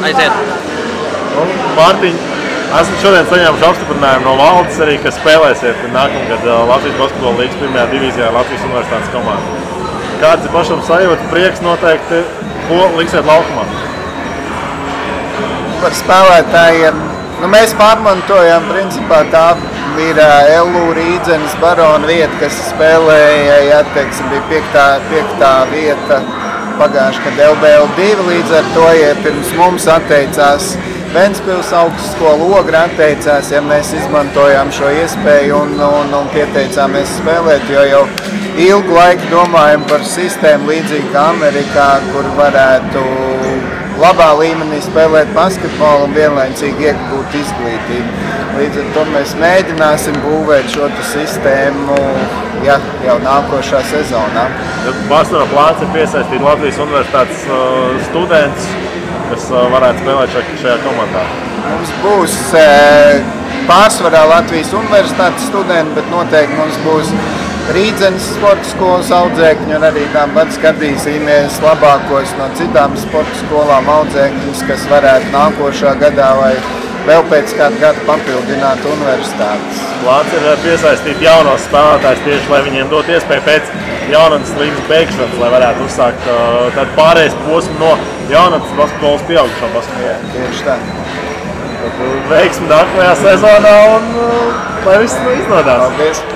Aiziet. Mārtiņ, esmu šodien saņēmuši apstiprinājumu no valdes arī, ka spēlēsiet nākamgad Latvijas basketbola līgas pirmajā divīzijā Latvijas universitātes komandā. Kāds ir pašam sajūta, prieks noteikti, ko liksiet laukumā? Par spēlētājiem, mēs pārmantojam, principā tā ir Ellu Rīdzenes Barona vieta, kas spēlēja, jāteiksim, bija piektā vieta pagājuši, kad LBL2, līdz ar to, ja pirms mums atteicās Ventspils augstskola, Ogra atteicās, ja mēs izmantojām šo iespēju un pieteicāmies spēlēt, jo jau ilgu laiku domājam par sistēmu līdzīgi kā Amerikā, kur varētu labā līmenī spēlēt basketbolu un vienlaicīgi iegūt izglītību. Līdz ar to mēs mēģināsim būvēt šo sistēmu jau nākošā sezonā. Pārsvarā plāns ir piesaistīt Latvijas universitātes studentus, kas varētu spēlēt šajā komandā. Mums būs pārsvarā Latvijas universitātes studenti, bet noteikti mums būs Rīdzenes sporta skolas audzēkņi un arī tāpat skatīsimies labākos no citām sporta skolām audzēkņus, kas varētu nākošā gadā vai vēl pēc kāda gada papildināt universitātes. Plāns ir piesaistīt jaunos spēlētājus tieši, lai viņiem dot iespēju pēc jaunatnes līgas beigšanas, lai varētu uzsākt tādu pārējais posmu no jaunatnes basketbola uz pieaugušo basketbolu. Jā, tieši tā. Veiksmi nākamajā sezonā un lai viss izdodās. Paldies!